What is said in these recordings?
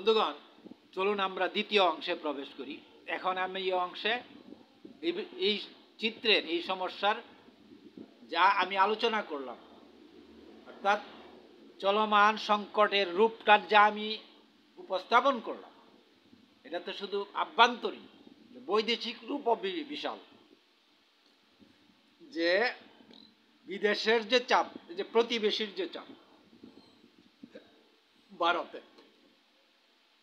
বন্ধুগণ, চলুন আমরা দ্বিতীয় অংশে প্রবেশ করি। এখন আমি এই অংশে এই চিত্রের এই সমস্যার যা আমি আলোচনা করলাম, অর্থাৎ চলমান সংকটের রূপটা যা আমি উপস্থাপন করলাম, এটা তো শুধু আভ্যন্তরীণ, বৈদেশিক রূপও বিশাল। যে বিদেশের যে চাপ, যে প্রতিবেশীর যে চাপ, ভারতে,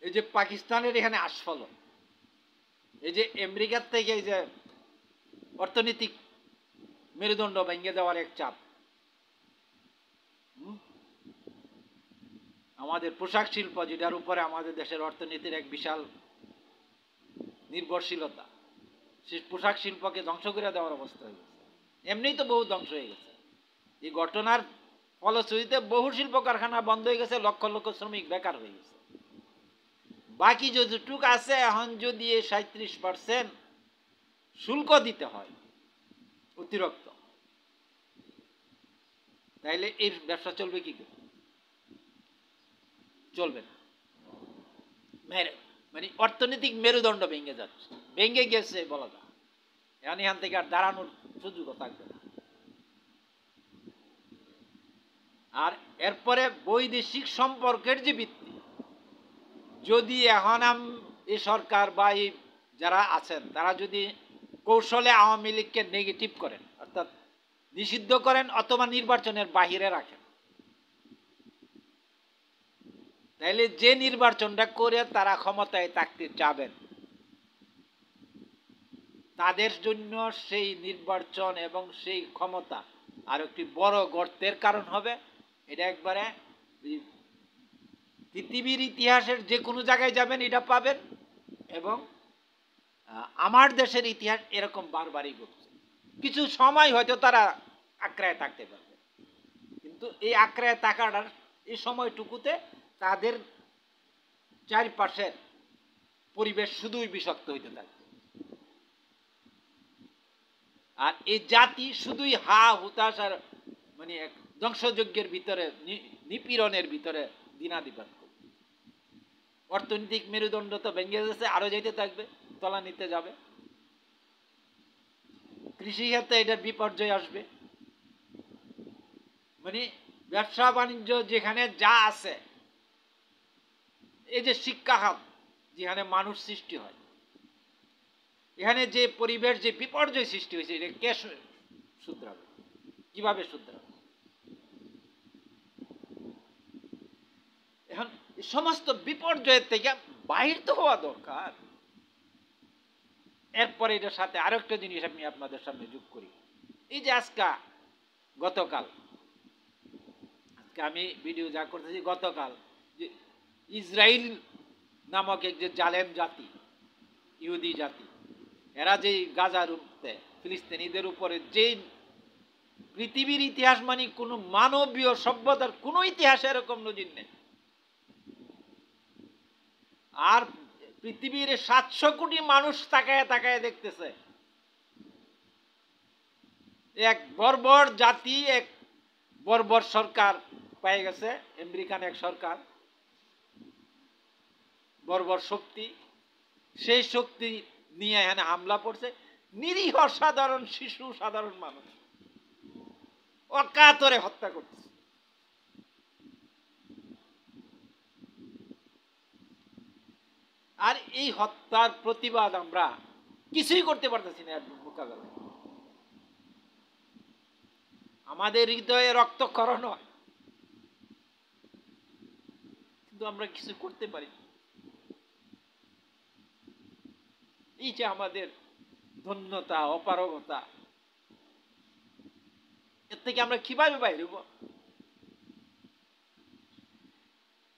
এই যে পাকিস্তানের এখানে আস্ফলন, এই যে আমেরিকার থেকে এই যে অর্থনৈতিক মেরুদণ্ড ভেঙে দেওয়ার এক চাপ, আমাদের পোশাক শিল্প যেটার উপরে আমাদের দেশের অর্থনীতির এক বিশাল নির্ভরশীলতা, সেই পোশাক শিল্পকে ধ্বংস করে দেওয়ার অবস্থা হয়ে গেছে। এমনিই তো বহু ধ্বংস হয়ে গেছে। এই ঘটনার ফলশ্রুতিতে বহু শিল্প কারখানা বন্ধ হয়ে গেছে, লক্ষ লক্ষ শ্রমিক বেকার হয়ে গেছে। বাকি যতটুক আছে, এখন যদি 37% শুল্ক দিতে হয় অতিরিক্ত, তাইলে এই ব্যবসা চলবে কি করে? চলবে না। মানে অর্থনৈতিক মেরুদণ্ড ভেঙে যাচ্ছে, ভেঙে গেছে বলা যায়। এখান থেকে আর দাঁড়ানোর সুযোগও থাকবে না। আর এরপরে বৈদেশিক সম্পর্কের যে ভিত্তি, যদি এখন এই সরকার বা এই যারা আছেন তারা যদি কৌশলে আওয়ামী লীগকে নেগেটিভ করেন, অর্থাৎ নিষিদ্ধ করেন অথবা নির্বাচনের বাহিরে রাখেন, তাইলে যে নির্বাচনটা করে তারা ক্ষমতায় থাকতে যাবেন, তাদের জন্য সেই নির্বাচন এবং সেই ক্ষমতা আর একটি বড় গর্তের কারণ হবে। এটা একবারে পৃথিবীর ইতিহাসের যে কোনো জায়গায় যাবেন এটা পাবেন, এবং আমার দেশের ইতিহাস এরকম বারবারই ঘটছে। কিছু সময় হয়তো তারা আঁকড়ায় থাকতে পারবে, কিন্তু এই আঁকড়ায় থাকাটার এই সময়টুকুতে তাদের চারপাশের পরিবেশ শুধুই বিষাক্ত হইতে থাকবে, আর এই জাতি শুধুই হা হুতাশ আর মানে এক ধ্বংসযজ্ঞের ভিতরে, নিপীড়নের ভিতরে দিনাদিপাত। অর্থনৈতিক মেরুদণ্ড তো ভেঙে যাচ্ছে, আরো যেতে থাকবে, তলানিতে যাবে। কৃষি ক্ষেত্রে এটার বিপর্যয় আসবে। মানে ব্যবসা বাণিজ্য যেখানে যা আছে, এই যে শিক্ষা খাত যেখানে মানুষ সৃষ্টি হয়, এখানে যে পরিবেশ, যে বিপর্যয় সৃষ্টি হয়েছে, এটা কে শুধরাবে? কিভাবে শুধরাবে? এখন সমস্ত বিপর্যয়ের থেকে বাহির তো হওয়া দরকার। এরপরে এটার সাথে আরো একটা জিনিস আমি আপনাদের সামনে যোগ করি। এই যে গতকাল আমি ভিডিও যা করতেছি, গতকাল যে ইসরায়েল নামক এক যে জালেম জাতি, ইহুদি জাতি, এরা যে গাজার উপরে ফিলিস্তিনিদের উপরে যে পৃথিবীর ইতিহাস, মানে কোনো মানবীয় সভ্যতার কোনো ইতিহাসে এরকম নজির নেই। আর পৃথিবীর 700 কোটি মানুষ তাকায় তাকায় দেখতেছে এক বর্বর জাতি, এক বর্বর সরকার পেয়ে গেছে, আমেরিকান এক সরকার, বর্বর শক্তি, সেই শক্তি নিয়ে এখানে হামলা পড়ছে। নিরীহ সাধারণ শিশু, সাধারণ মানুষ অকাতরে হত্যা করছে। আর এই হত্যার প্রতিবাদ আমরা কিছুই করতে পারতেছি না মোকাবেলায়। আমাদের হৃদয়ে রক্তক্ষরণ হয়, কিন্তু আমরা কিছু করতে পারি। এই যে আমাদের ধন্যতা, অপারগতা, এর থেকে আমরা কিভাবে বাইরে হব?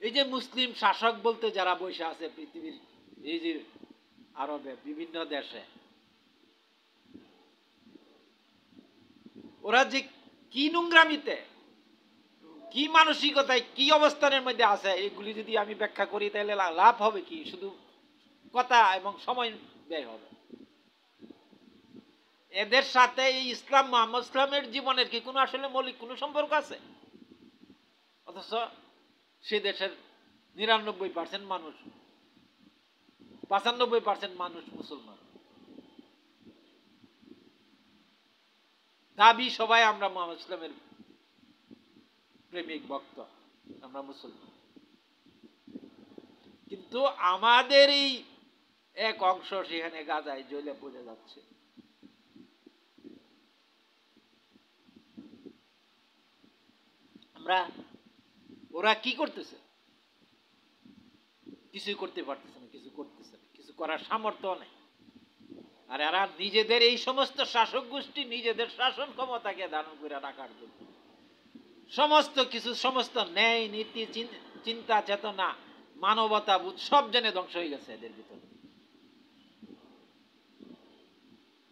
এই যে মুসলিম শাসক বলতে যারা বসে আছে পৃথিবীর এই যে আরবে বিভিন্ন দেশে, ওরা যে কি নোংরামিতে, কি মানসিকতায়, কি অবস্থানের মধ্যে আছে, এগুলি যদি আমি ব্যাখ্যা করি তাহলে লাভ হবে কি? শুধু কথা এবং সময় ব্যয় হবে। এদের সাথে এই ইসলাম, মুহাম্মদ ইসলামের জীবনের কি কোনো আসলে মৌলিক কোনো সম্পর্ক আছে? অথচ সে দেশের 99% মানুষ, 95% মানুষ মুসলমান। দাবি সবাই আমরা মুহাম্মদ ইসলামের প্রেমিক ভক্ত, আমরা মুসলমান। কিন্তু আমাদের এই এক অংশ সেখানে গাজায় জ্বলে পড়ে যাচ্ছে। আমরা, ওরা কি করতেছে? কিছুই করতে পারতেছে না, কিছু করতেছে না, কিছু করার সামর্থ্য নেই। আর এরা নিজেদের এই সমস্ত শাসক গোষ্ঠী নিজেদের শাসন ক্ষমতাকে ধারণ করে রাখার জন্য সমস্ত কিছু, সমস্ত ন্যায় নীতি, চিন্তা চেতনা, মানবতা বোধ সব জেনে ধ্বংস হয়ে গেছে এদের ভিতরে।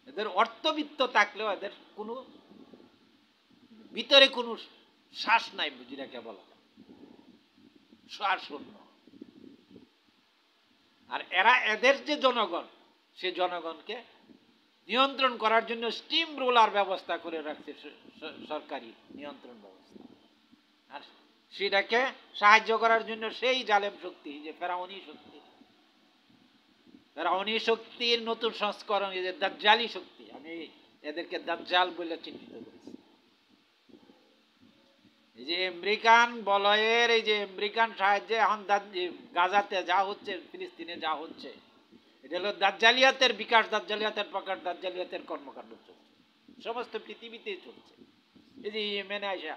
এদের অর্থবিত্ত থাকলেও এদের কোনো ভিতরে কোনো শ্বাস নাই, বুঝিরাকে বলা শ্বাস শূন্য। আর এরা, এদের যে জনগণ, সে জনগণকে নিয়ন্ত্রণ করার জন্য স্টিম রোলার ব্যবস্থা করে রাখছে, সরকারি নিয়ন্ত্রণ ব্যবস্থা। আর সেটাকে সাহায্য করার জন্য সেই জালেম শক্তি, যে ফেরাউনি শক্তি, ফেরাউনি শক্তির নতুন সংস্করণ, এই যে দাজ্জালি শক্তি, আমি এদেরকে দাজ্জাল বলে চিহ্নিত করেছি। এই যে আমেরিকান বলয়ের, এই যে আমেরিকান সাহায্যে এখন গাজাতে যা হচ্ছে, ফিলিস্তিনে যা হচ্ছে, এটা হলো দাজ্জালিয়াতের বিকাশ, দাজ্জালিয়াতের প্রকাশ, দাজ্জালিয়াতের কর্মকাণ্ড চলছে, সমস্ত পৃথিবীতে চলছে। এই যে ইয়েমেনে আসা,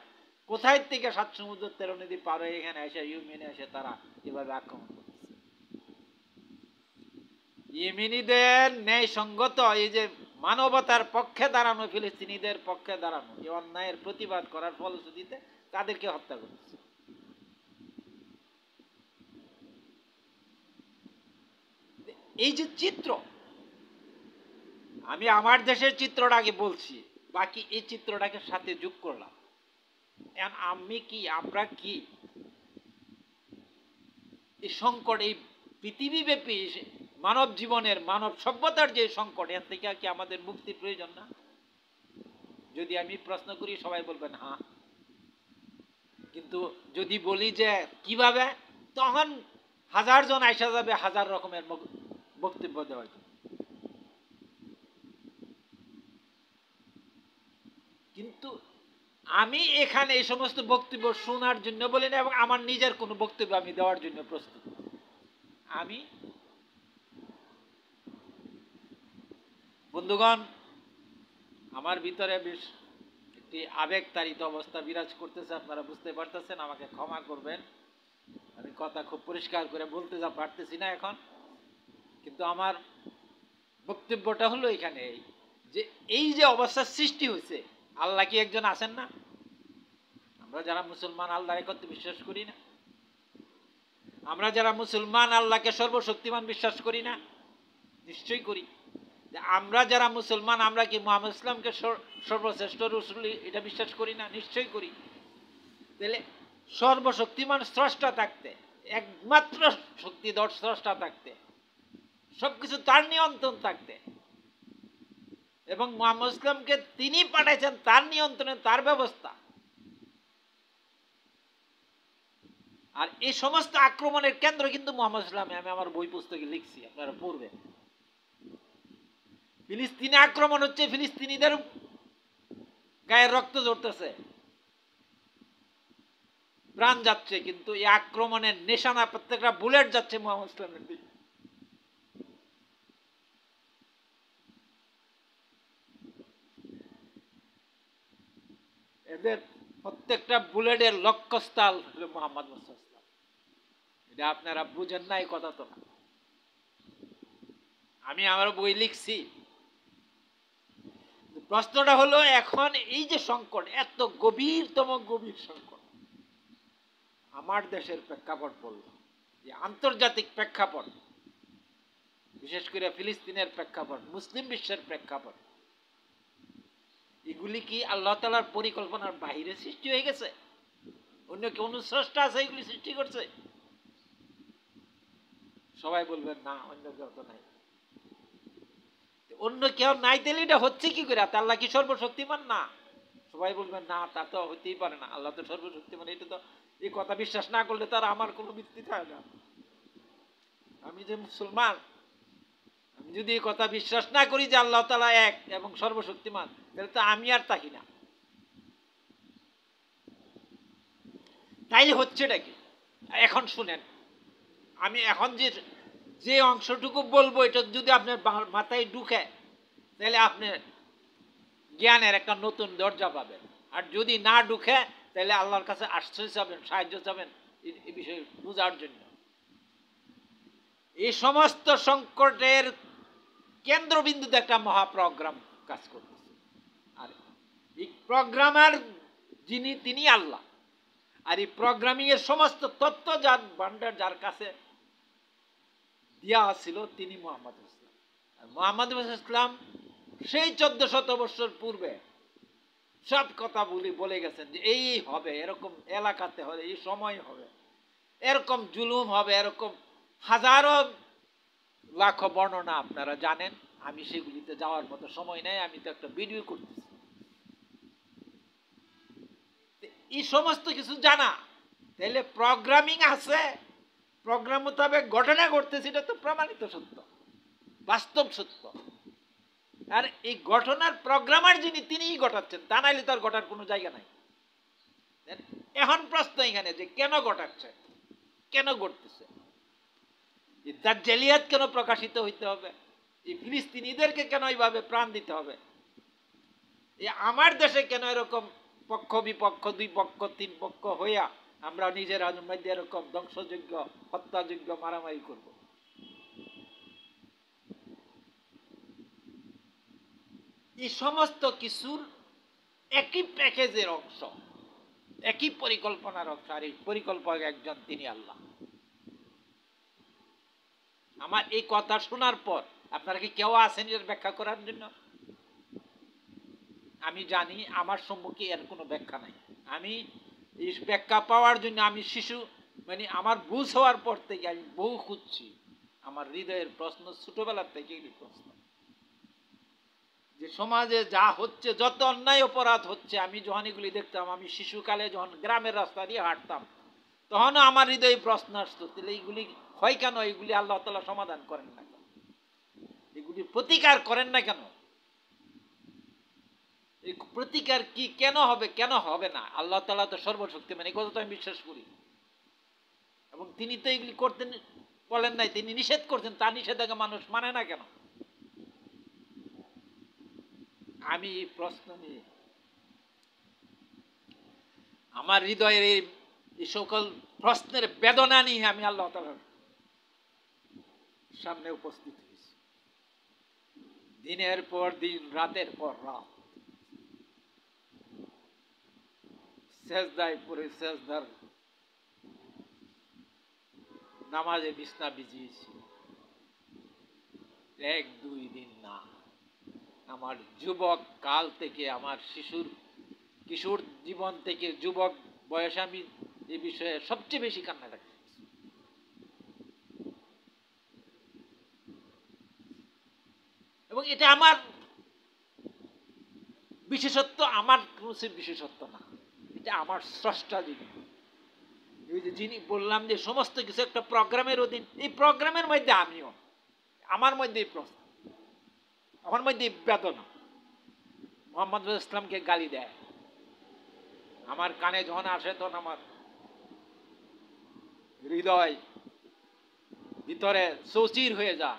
কোথায় থেকে 7 সমুদ্র 13 নদী পার হয়ে এখানে আসা, ইয়েমেনে আসে তারা এভাবে আক্রমণ করতেছে। ইয়েমেনিদের ন্যায় সঙ্গত এই যে মানবতার পক্ষে দাঁড়ানো, ফিলিস্তিনিদের পক্ষে দাঁড়ানো, এই অন্যায়ের প্রতিবাদ করার ফলশ্রুতিতে তাদেরকে হত্যা করতেছে। এই যে চিত্র, আমি আমার দেশের চিত্রটা আগে বলছি, বাকি এই চিত্রটাকে সাথে যোগ করলাম। আমি কি, আমরা কি এই সংকট, এই পৃথিবীব্যাপী মানব জীবনের, মানব সভ্যতার যে সংকট, এর থেকে কি আমাদের মুক্তির প্রয়োজন না? যদি আমি প্রশ্ন করি সবাই বলবেন হ্যাঁ। কিন্তু যদি বলি যে কিভাবে, তখন 1000 জন আইসা যাবে 1000 রকমের বক্তব্য দেওয়ার জন্য। কিন্তু আমি এখানে এই সমস্ত বক্তব্য শোনার জন্য বলি না, এবং আমার নিজের কোনো বক্তব্য আমি দেওয়ার জন্য প্রস্তুত। আমি, বন্ধুগণ, আমার ভিতরে বেশ একটি আবেগতাড়িত অবস্থা বিরাজ করতেছে, আপনারা বুঝতে পারতেছেন, আমাকে ক্ষমা করবেন। আমি কথা খুব পরিষ্কার করে বলতে যা পারতেছি না এখন, কিন্তু আমার বক্তব্যটা হলো এখানে যে এই যে অবস্থার সৃষ্টি হয়েছে, আল্লাহ কি একজন আছেন না? আমরা যারা মুসলমান আল্লাহর একত্বে বিশ্বাস করি না? আমরা যারা মুসলমান আল্লাহকে সর্বশক্তিমান বিশ্বাস করি না? নিশ্চয়ই করি। আমরা যারা মুসলমান, আমরা কি মুহাম্মদ ইসলামকে সর্বশ্রেষ্ঠ রাসূল এটা বিশ্বাস করি না? নিশ্চয়ই করি। তাহলে সর্বশক্তিমান স্রষ্টা থাকতে, একমাত্র শক্তিধর স্রষ্টা থাকতে, সবকিছু তার নিয়ন্ত্রণ থাকতে, এবং মুহাম্মদ ইসলামকে তিনি পাঠাইছেন তার নিয়ন্ত্রণে, তার ব্যবস্থা, আর এই সমস্ত আক্রমণের কেন্দ্র কিন্তু মুহাম্মদ ইসলামে। আমি আমার বই পুস্তকে লিখছি, আপনারা পড়বেন। ফিলিস্তিনে আক্রমণ হচ্ছে, ফিলিস্তিনিদের গায়ের রক্ত ঝরতেছে, প্রাণ যাচ্ছে, কিন্তু এই আক্রমণের নিশানা, প্রত্যেকটা বুলেট যাচ্ছে মুহাম্মদ ইসলামের দিকে। এদের প্রত্যেকটা বুলেটের লক্ষ্যস্থল হলো মুহাম্মদ মুস্তাফা। এটা আপনারা বুঝেন না, এই কথা তো না। আমি আমার বই লিখছি। প্রশ্নটা হলো, এখন এই যে সংকট, এত গভীরতম গভীর সংকট, আমার দেশের প্রেক্ষাপট বলল, যে আন্তর্জাতিক প্রেক্ষাপট, বিশেষ করে ফিলিস্তিনের প্রেক্ষাপট, মুসলিম বিশ্বের প্রেক্ষাপট, এগুলি কি আল্লাহ তাআলার পরিকল্পনার বাহিরে সৃষ্টি হয়ে গেছে? অন্য কি অনুস্রষ্টা আছে এগুলি সৃষ্টি করছে? সবাই বলবেন না, অন্য কেউ তো নাই। অন্য কেউ নাই, তাহলে এটা হচ্ছে কি করে? আল্লাহ কি সর্বশক্তিমান না? সবাই বলবেন না, তা তো হতেই পারে না, আল্লাহ তো সর্বশক্তিমান। এই কথা বিশ্বাস না করলে তার আমার কোনো ভিত্তি থাকে না। আমি যে মুসলমান, আমি যদি এই কথা বিশ্বাস না করি যে আল্লাহ তাআলা এক এবং সর্বশক্তিমান, তাহলে তো আমি আর থাকি না। তাইলে হচ্ছেটা কি? এখন শুনেন, আমি এখন যে যে অংশটুকু বলবো এটা যদি আপনার মাথায় ঢুকে, তাহলে আপনি জ্ঞানের একটা নতুন দরজা পাবেন। আর যদি না ঢুকে, তাহলে আল্লাহর কাছে আশ্রয় চাবেন, সাহায্য চাবেন এই বিষয়ে বোঝার জন্য। এই সমস্ত সংকটের কেন্দ্রবিন্দুতে একটা মহাপ্রোগ্রাম কাজ করতেছে। আর এই প্রোগ্রামার যিনি, তিনি আল্লাহ। আর এই প্রোগ্রামিং এর সমস্ত তথ্য যার ভান্ডার, যার কাছে দেওয়া ছিল, তিনি মুহাম্মদ ইসলাম। আর মুহাম্মদ ইসলাম সেই 1400 বছর পূর্বে সব কথা বলে গেছেন যে এই হবে, এরকম এলাকাতে হবে, এই সময় হবে, এরকম জুলুম হবে, এরকম হাজারো লাখো বর্ণনা আপনারা জানেন। আমি সেগুলিতে যাওয়ার মতো সময় নেই, আমি তো একটা ভিডিও করতেছি। এই সমস্ত কিছু জানা, তাহলে প্রোগ্রামিং আছে, প্রোগ্রাম মোতাবেক ঘটনা ঘটতেছে, এটা তো প্রমাণিত সত্য, বাস্তব সত্য। আর এই ঘটনার প্রোগ্রামার যিনি, তিনিই ঘটাচ্ছেন, তা নাইলে তার ঘটার কোনো জায়গা নাই। এখন প্রশ্ন এখানে যে কেন ঘটাচ্ছে, কেন ঘটতেছে, দাজ্জালিয়াত কেন প্রকাশিত হইতে হবে, এই ফিলিস্তিনিদেরকে কেন এইভাবে প্রাণ দিতে হবে, আমার দেশে কেন এরকম পক্ষ বিপক্ষ, দুই পক্ষ তিন পক্ষ হইয়া আমরা নিজের মধ্যে এরকম ধ্বংসযোগ্য, হত্যাযোগ্য মারামারি করব। এই সমস্ত কিছুর একই প্যাকেজের অংশ, একই পরিকল্পনার অংশ। আর এই পরিকল্পক একজন, তিনি আল্লাহ। আমার এই কথা শোনার পর আপনারা কি কেউ আছেন এর ব্যাখ্যা করার জন্য? আমি জানি আমার সম্মুখে এর কোনো ব্যাখ্যা নাই। আমি এই ব্যাখ্যা পাওয়ার জন্য আমি শিশু, মানে আমার বুঝ হওয়ার পর থেকে আমি বহু খুঁজছি। আমার হৃদয়ের প্রশ্ন ছোটবেলার থেকে প্রশ্ন, যে সমাজে যা হচ্ছে, যত অন্যায় অপরাধ হচ্ছে, আমি যখন এগুলি দেখতাম, আমি শিশুকালে যখন গ্রামের রাস্তা দিয়ে হাঁটতাম, তখনও আমার হৃদয়ে প্রশ্ন আসতো, তাহলে এইগুলি হয় কেন? এইগুলি আল্লাহ তাআলা সমাধান করেন না কেন? এগুলি প্রতিকার করেন না কেন? এই প্রতিকার কি কেন হবে, কেন হবে না? আল্লাহ তাআলা তো সর্বশক্তিমান, এই কথা তো আমি বিশ্বাস করি। এবং তিনি তো এগুলি করতেন বলেন নাই, তিনি নিষেধ করছেন, তার নিষেধাজ্ঞা মানুষ মানে না কেন? আমি এই প্রশ্ন নিয়ে আমার হৃদয়ের এই সকল প্রশ্নের বেদনা নিয়ে আমি আল্লাহ তাআলার সামনে উপস্থিত হয়েছি। দিনের পর দিন, রাতের পর রাত সেজদায় পড়ে, সেজদার নামাজে বিছনা বিছিয়েছি। 1-2 দিন না, আমার যুবক কাল থেকে, আমার কিশোর জীবন থেকে যুবক বয়সে আমি এই বিষয়ে সবচেয়ে বেশি কান্না রাখি। এবং এটা আমার বিশেষত্ব, আমার কোনো বিশেষত্ব না, এটা আমার স্রষ্টা যিনি, যিনি বললাম যে সমস্ত কিছু একটা প্রোগ্রামের অধীন, এই প্রোগ্রামের মধ্যে আমিও, আমার মধ্যে এই প্রশ্ন, আমার মধ্যে বেদনা। মুহাম্মদ ইসলামকে গালি দেয়, আমার কানে যখন আসে তখন আমার হৃদয় ভিতরে চৌচির হয়ে যা,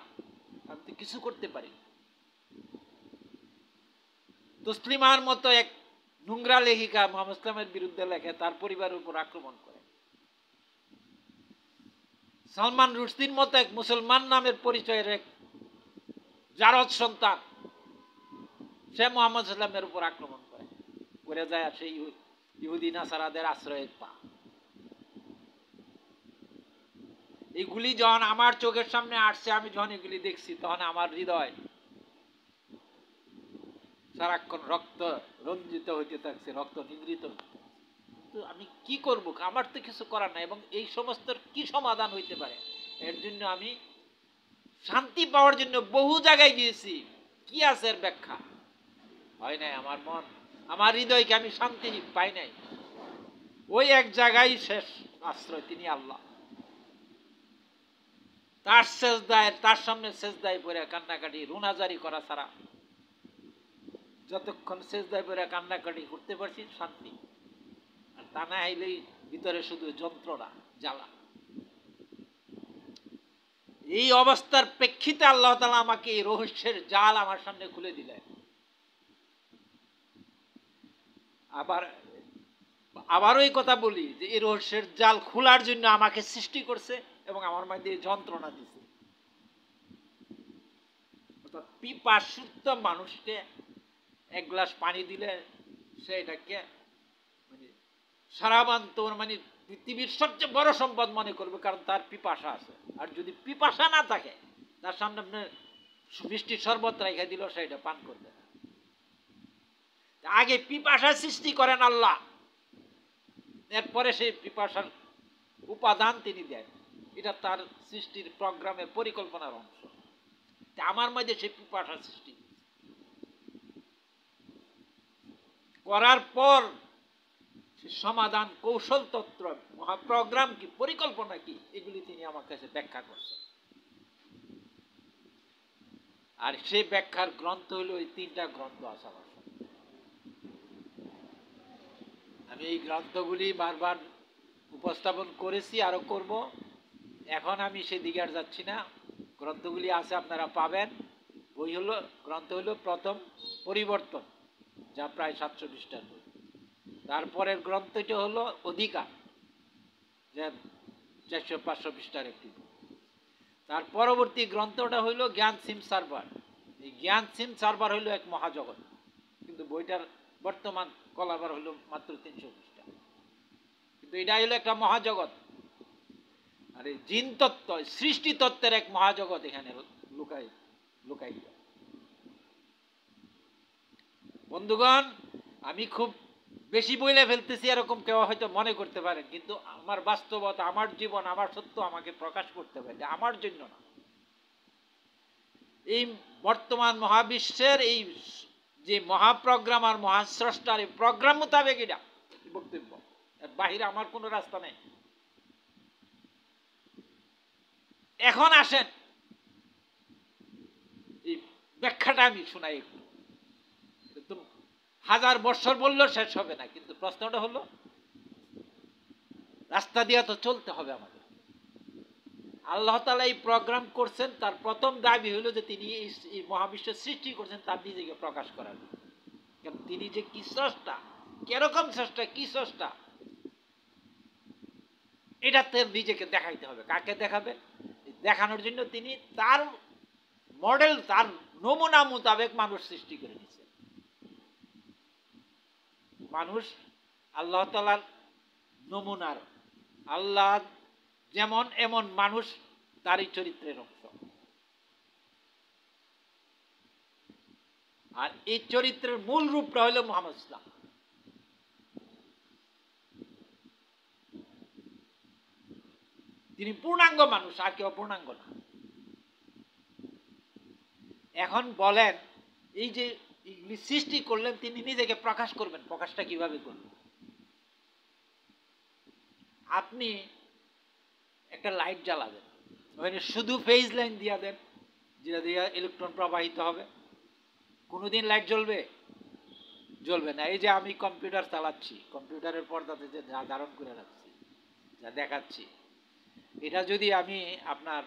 আমি তো কিছু করতে পারি। তসলিমার মতো এক নোংরা লেখিকা মুহাম্মদ ইসলামের বিরুদ্ধে লেখে, তার পরিবারের উপর আক্রমণ করে। সালমান রুশদির মতো এক মুসলমান নামের পরিচয়ের এক জারদ সন্তান, সে মুহাম্মদ ইসলামের উপর আক্রমণ করে যায়, সেই ইহুদি নাসারাদের আশ্রয়ের পা। এইগুলি যখন আমার চোখের সামনে আসছে, আমি যখন এগুলি দেখছি, তখন আমার হৃদয় সারাক্ষণ রক্ত রঞ্জিত হইতে থাকছে, রক্ত নিংড়িত হইতে থাকছে। কিন্তু আমি কি করব? আমার তো কিছু করার নাই। এবং এই সমস্ত কি সমাধান হইতে পারে? এর জন্য আমি শান্তি পাওয়ার জন্য বহু জায়গায় গিয়েছি, কি আছে এর ব্যাখ্যা? হয় নাই। আমার মন, আমার হৃদয়কে আমি শান্তি পাই নাই। ওই এক জায়গায় শেষ আশ্রয়, তিনি আল্লাহ। তার সেজদায়, তার সামনে সেজদায় পড়ে কান্নাকাটি রুনাজারি করা ছাড়া, যতক্ষণ সেজদায় পড়ে কান্নাকাটি করতে পারছি শান্তি, আর তা না হইলেই ভিতরে শুধু যন্ত্রণা, জ্বালা। এই অবস্থার প্রেক্ষিতে আল্লাহ তাআলা আমাকে এই রহস্যের জাল আমার সামনে খুলে দিলেন। আবারও এই কথা বলি যে এই রহস্যের জাল খোলার জন্য আমাকে সৃষ্টি করছে এবং আমার মধ্যে যন্ত্রণা দিছে। অর্থাৎ পিপাসুত্ব মানুষকে এক গ্লাস পানি দিলে সে এটাকে মানে সারাবান্ত মানে পৃথিবীর সবচেয়ে বড় সম্পদ মনে করবে, কারণ তার পিপাসা আছে। আর যদি পিপাসা না থাকে, তার সামনে আপনার মিষ্টি শরবত রেখে দিল, সেটা পান করবে না। আগে পিপাসা সৃষ্টি করেন আল্লাহ, এরপরে সেই পিপাসার উপাদান তিনি দেন। এটা তার সৃষ্টির প্রোগ্রামের পরিকল্পনার অংশ। আমার মধ্যে সেই পিপাসা সৃষ্টি করার পর সমাধান, কৌশল, তত্ত্ব, মহাপ্রোগ্রাম কি, পরিকল্পনা কি, এগুলি তিনি আমার কাছে ব্যাখ্যা করছেন। আর সেই ব্যাখ্যার গ্রন্থ হইল এই 3টা গ্রন্থ আছে আমার সাথে। আমি এই গ্রন্থগুলি বারবার উপস্থাপন করেছি, আরো করব। এখন আমি সেদিকে আর যাচ্ছি না। গ্রন্থগুলি আছে, আপনারা পাবেন। গ্রন্থ হলো প্রথম পরিবর্তন, যা প্রায় 700 পৃষ্ঠার বই। তারপরের গ্রন্থটি হলো অধিকার, যা 400-500 পৃষ্ঠার একটি বই। তার পরবর্তী গ্রন্থটা হইল জ্ঞান সিম সার্ভার। এই জ্ঞান সিম সার্ভার হইল এক মহাজগৎ, কিন্তু বইটার বর্তমান কলাবার হইল মাত্র 300 পৃষ্ঠা। কিন্তু এটা হইল একটা মহাজগৎ। আর এই জিন তত্ত্ব, সৃষ্টি তত্ত্বের এক মহাজগৎ এখানে লুকাই। বন্ধুগণ, আমি খুব বেশি বইলে ফেলতেছি এরকম কেউ হয়তো মনে করতে পারেন, কিন্তু আমার বাস্তবতা, আমার জীবন, আমার সত্য আমাকে প্রকাশ করতে পারে, আমার জন্য না। এই বর্তমান মহাবিশ্বের এই যে মহাপ্রোগ্রাম আর মহাস্রষ্টার এই প্রোগ্রাম মোতাবেক এটা বক্তব্য, এর বাহিরে আমার কোনো রাস্তা নেই। এখন আসেন এই ব্যাখ্যাটা আমি শোনাই একটু। 1000 বছর বললেও শেষ হবে না, কিন্তু প্রশ্নটা হলো রাস্তা দিয়ে তো চলতে হবে আমাদের। আল্লাহ তাআলা এই প্রোগ্রাম করছেন, তার প্রথম দাবি হলো যে তিনি এই মহাবিশ্ব সৃষ্টি করছেন তার নিজেকে প্রকাশ করার। কারণ তিনি যে কি স্রষ্টা, কিরকম স্রষ্টা, কি স্রষ্টা, এটা নিজেকে দেখাইতে হবে। কাকে দেখাবে? দেখানোর জন্য তিনি তার মডেল, তার নমুনা মোতাবেক মানুষ সৃষ্টি করে নিয়েছেন। মানুষ আল্লাহ তাআলার নমুনার, আল্লাহ যেমন এমন মানুষ তারই চরিত্রের অংশ। আর এই চরিত্রের মূল রূপটা হলো মুহাম্মদ ইসলাম। তিনি পূর্ণাঙ্গ মানুষ, আর কেউ পূর্ণাঙ্গ না। এখন বলেন, এই যে সৃষ্টি করলেন, তিনি নিজেকে প্রকাশ করবেন, প্রকাশটা কিভাবে করবেন? আপনি একটা লাইট জ্বালাবেন, ওখানে শুধু ফেজ লাইন দিয়া দেন, যেটা দিয়ে ইলেকট্রন প্রবাহিত হবে। কোনোদিন লাইট জ্বলবে? জ্বলবে না। এই যে আমি কম্পিউটার চালাচ্ছি, কম্পিউটারের পর্দাতে যে ধারণ করে রাখছি, যা দেখাচ্ছি, এটা যদি আমি আপনার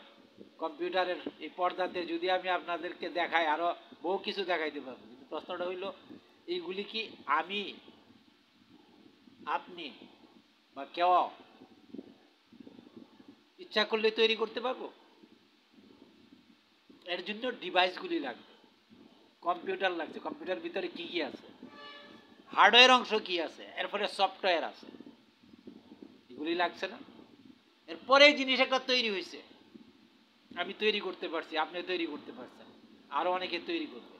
কম্পিউটারের এই পর্দাতে যদি আমি আপনাদেরকে দেখাই, আরো বহু কিছু দেখাইতে পারবো। কিন্তু প্রশ্নটা হইল, এইগুলি কি আমি, আপনি বা কেউ ইচ্ছা করলে তৈরি করতে পারবো? এর জন্য ডিভাইসগুলি লাগবে, কম্পিউটার লাগছে। কম্পিউটার ভিতরে কি কি আছে, হার্ডওয়্যার অংশ কি আছে, এরপরে সফটওয়্যার আছে, এগুলি লাগছে না? এরপরে এই জিনিস একটা তৈরি হয়েছে, আমি তৈরি করতে পারছি, আপনি তৈরি করতে পারছেন, আরো অনেকে তৈরি করবে।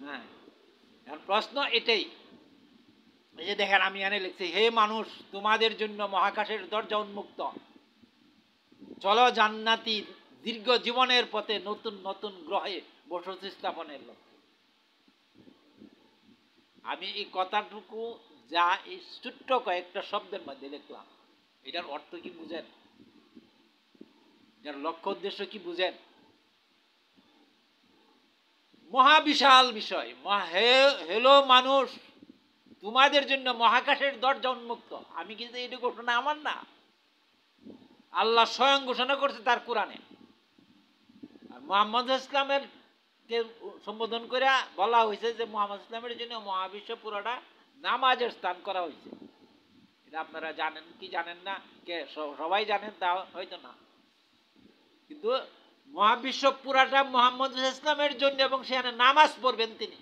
হ্যাঁ, এখন প্রশ্ন এটাই, এই যে দেখেন আমি এনে লিখছি, হে মানুষ, তোমাদের জন্য মহাকাশের দরজা উন্মুক্ত, চলো জান্নাতি দীর্ঘ জীবনের পথে নতুন নতুন গ্রহে বসতি স্থাপনের লক্ষ্যে। আমি এই কথাটুকু যা এই ছোট্ট কয়েকটা শব্দের মধ্যে লিখলাম, এটার অর্থ কি বুঝেন? এটার লক্ষ্য উদ্দেশ্য কি বুঝেন? মহাবিশাল বিষয়। হেলো মানুষ, তোমাদের জন্য মহাকাশের দরজা উন্মুক্ত। আমি কিন্তু এটা ঘোষণা আমার না, আল্লাহ স্বয়ং ঘোষণা করছে তার কোরআনে। আর মোহাম্মদ ইসলামের কে সম্বোধন করে বলা হয়েছে যে মোহাম্মদ ইসলামের জন্য মহাবিশ্ব পুরোটা নামাজের স্থান করা হয়েছে। এটা আপনারা জানেন কি জানেন না? কে সবাই জানেন তা হয়তো না, কিন্তু মহাবিশ্ব পুরাটা মোহাম্মদ ইসলামের জন্য, এবং সেখানে নামাজ পড়বেন তিনি।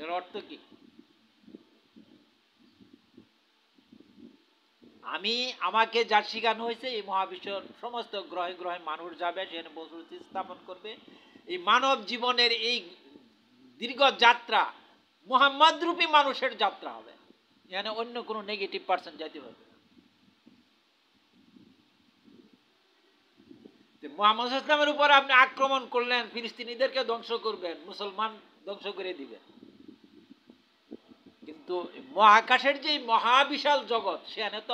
এর অর্থ কি? আমাকে যা শিখানো হয়েছে, এই মহাবিশ্বের সমস্ত গ্রহে গ্রহে মানুষ যাবে, সেখানে বসতি স্থাপন করবে। এই মানব জীবনের এই দীর্ঘ যাত্রা মোহাম্মদ রূপী মানুষের যাত্রা হবে, এখানে অন্য কোনো নেগেটিভ পার্সন যাইতে হবে। মোহাম্মদ ইসলামের উপর আপনি আক্রমণ করলেন, ফিলিস্তিনিদেরকে ধ্বংস করবেন, মুসলমান ধ্বংস করে দিবেন, কিন্তু মহাকাশের যে মহাবিশাল জগৎ, সেখানে তো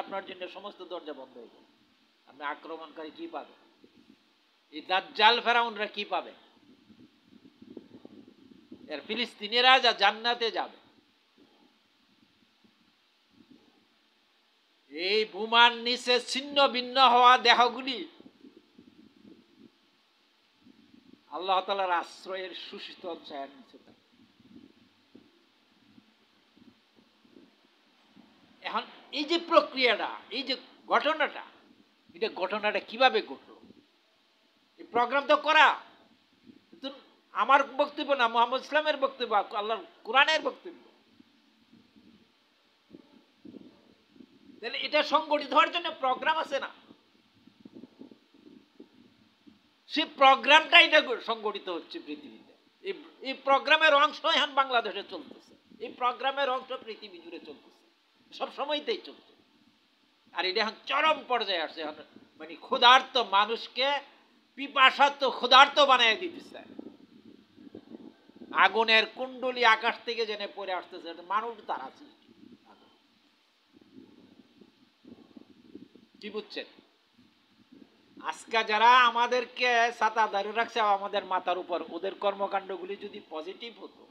আপনার জন্য সমস্ত দরজা বন্ধ হয়ে যাবে। আপনি আক্রমণকারী কি পাবে? এই দাজ্জাল ফেরাউনরা কি পাবে? এর ফিলিস্তিনিরা যা জান্নাতে যাবে। এই বোমার নিচে ছিন্ন ভিন্ন হওয়া দেহগুলি আল্লাহ তাআলার আশ্রয়ের সুশীতল ছায়ার নিচে থাকে। এখন এই যে প্রক্রিয়াটা, এই যে ঘটনাটা, এটা ঘটনাটা কিভাবে ঘটলো? এই প্রোগ্রাম তো করা, কিন্তু আমার বক্তব্য না, মোহাম্মদ ইসলামের বক্তব্য, আল্লাহর কোরআনের বক্তব্য। তাহলে এটা সংগঠিত হওয়ার জন্য প্রোগ্রাম আছে না? সেই প্রোগ্রামটা এটা সংগঠিত হচ্ছে পৃথিবীতে। এই প্রোগ্রামের অংশ এখন বাংলাদেশে চলতেছে, এই প্রোগ্রামের অংশ পৃথিবী জুড়ে চলতেছে, সব সময়তেই চলছে। আর এটা এখন চরম পর্যায়ে আসছে, এখন মানে ক্ষুধার্ত মানুষকে পিপাসার্ত ক্ষুধার্ত বানিয়ে দিতেছে। আগুনের কুণ্ডলি আকাশ থেকে জেনে পড়ে আসতেছে, মানুষ তারা সৃষ্টি। কি বুঝছেন? আজকে যারা আমাদেরকে ছাতা ধরে রাখছে আমাদের মাথার উপর, ওদের কর্মকাণ্ডগুলি যদি পজিটিভ হতো,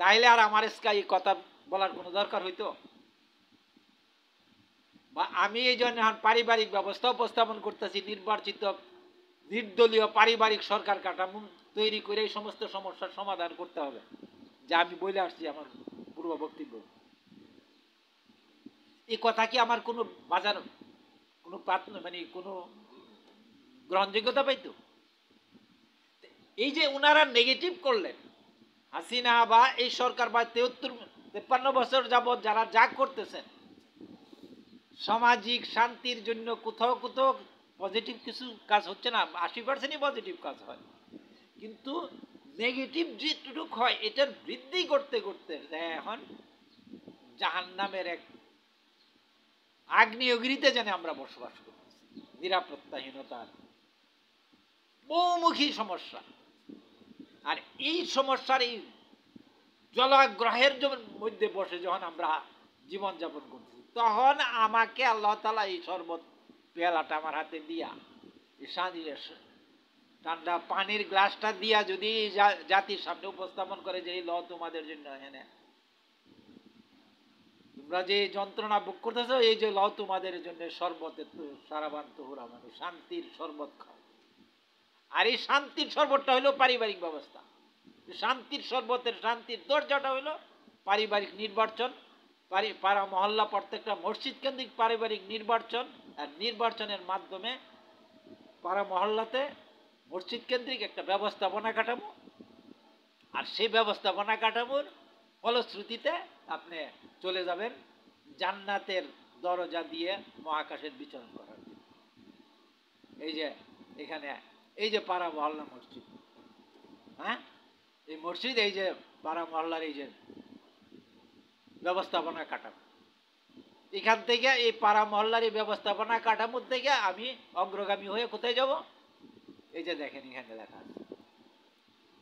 তাইলে আর আমার এই কথা বলার কোনো দরকার হইতো? বা আমি এই জন্য পারিবারিক ব্যবস্থা উপস্থাপন করতেছি, নির্বাচিত নির্দলীয় পারিবারিক সরকার কাঠামো তৈরি করে এই সমস্ত সমস্যার সমাধান করতে হবে, যা আমি বলে আসছি আমার পূর্ব বক্তব্য। এই কথা কি আমার কোনো বাজার, কোনো মানে কোনো গ্রহণযোগ্যতা পাইতো? এই যে ওনারা নেগেটিভ করলেন, হাসিনা বা এই সরকার বা 53 বছর যাবৎ যারা যা করতেছেন, সামাজিক শান্তির জন্য কোথাও কোথাও পজিটিভ কিছু কাজ হচ্ছে না, 80%ই পজিটিভ কাজ হয়, কিন্তু নেগেটিভ যেটুকু হয় এটার বৃদ্ধি করতে করতে এখন জাহান্নামের এক আগ্নেয়গিরিতে যেন আমরা বসবাস করতেছি। নিরাপত্তাহীনতার বহুমুখী সমস্যা, আর এই সমস্যার এই জলাগ্রহের মধ্যে বসে যখন আমরা জীবনযাপন করছি, তখন আমাকে আল্লাহ তাআলা এই শরবত পেয়ালাটা আমার হাতে দিয়া, ঠান্ডা পানির গ্লাসটা দিয়া যদি জাতির সামনে উপস্থাপন করে যে এই ল তোমাদের জন্য, এনে তোমরা যে যন্ত্রণা ভোগ করতেছো, এই যে ল তোমাদের জন্য শরবতের সারাবান তহুরা, মানে শান্তির শরবত খাও। আর এই শান্তির শরবতটা হলো পারিবারিক ব্যবস্থা। শান্তির শরবতের শান্তির দরজাটা হলো পারিবারিক নির্বাচন, পাড়া মহল্লা প্রত্যেকটা মসজিদ কেন্দ্রিক পারিবারিক নির্বাচন, আর নির্বাচনের মাধ্যমে পাড়া মহল্লাতে মসজিদ কেন্দ্রিক একটা ব্যবস্থাপনা কাঠামো, আর সেই ব্যবস্থাপনা কাঠামোর ফলশ্রুতিতে আপনি চলে যাবেন জান্নাতের দরজা দিয়ে মহাকাশের বিচরণ করার জন্য। এই যে এখানে এই যে পাড়া মহল্লা মসজিদ, হ্যাঁ, এই মসজিদ, এই যে পাড়া মহল্লার এই যে ব্যবস্থাপনা কাঠামো, এখান থেকে এই পাড়া মহল্লার এই ব্যবস্থাপনা কাঠামোর থেকে আমি অগ্রগামী হয়ে কোথায় যাব? এই যে দেখেন এখানে লেখা আছে,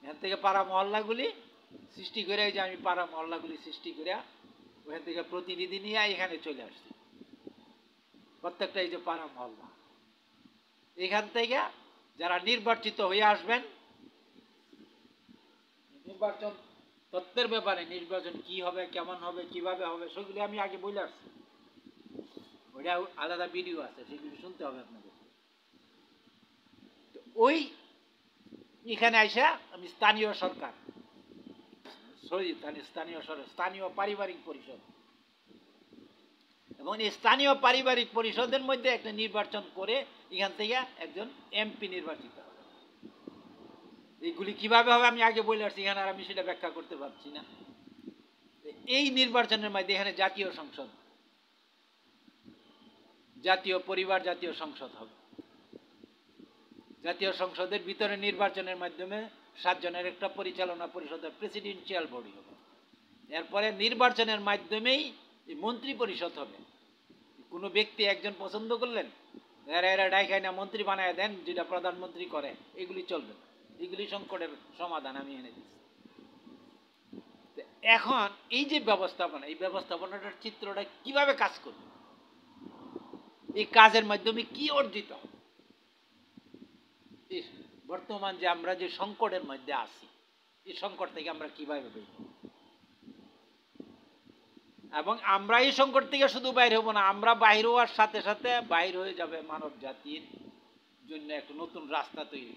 এখান থেকে পাড়া মহল্লাগুলি সৃষ্টি করে, এই যে আমি পাড়া মহল্লাগুলি সৃষ্টি করে ওখান থেকে প্রতিনিধি নিয়ে এখানে চলে আসছি। প্রত্যেকটা এই যে পাড়া মহল্লা, এখান থেকে যারা নির্বাচিত হয়ে আসবেন, নির্বাচন তত্ত্বের ব্যাপারে, নির্বাচন কি হবে, কেমন হবে, কিভাবে হবে, সেগুলি আমি আগে বলে আসছি। ওইটা আলাদা ভিডিও আছে, সেগুলি শুনতে হবে আপনাদের। তো ওই এখানে আইসা আমি স্থানীয় সরকার, স্থানীয় পারিবারিক পরিষদ, এবং এই স্থানীয় পারিবারিক পরিষদের মধ্যে একটা নির্বাচন করে এখান থেকে একজন এমপি নির্বাচিত হবে। এইগুলি কিভাবে হবে আমি আগে বলে আসছি, এখানে আর আমি সেটা ব্যাখ্যা করতে পারছি না। এই নির্বাচনের মধ্যে এখানে জাতীয় সংসদ, জাতীয় পরিবার, জাতীয় সংসদ হবে। জাতীয় সংসদের ভিতরে নির্বাচনের মাধ্যমে 7 জনের একটা পরিচালনা পরিষদের প্রেসিডেন্সিয়াল বডি হবে। এরপরে নির্বাচনের মাধ্যমেই মন্ত্রী পরিষদ হবে। কোনো ব্যক্তি একজন পছন্দ করলেন, এরা ডাইখাই না মন্ত্রী বানায় দেন, যেটা প্রধানমন্ত্রী করে, এগুলি চলবে না। এগুলি সংকটের সমাধান আমি এনে দিচ্ছি। এখন এই যে ব্যবস্থাপনা, এই ব্যবস্থাপনাটার চিত্রটা কিভাবে কাজ করবে, এই কাজের মাধ্যমে কি অর্জিত, বর্তমান যে আমরা যে সংকটের মধ্যে আছি, এই সংকট থেকে আমরা কিভাবে বের হব, এবং আমরা এই সংকট থেকে শুধু বাইর হব না, আমরা বাইর হওয়ার সাথে সাথে বাইর হয়ে যাবে মানব জাতির জন্য একটা নতুন রাস্তা তৈরি।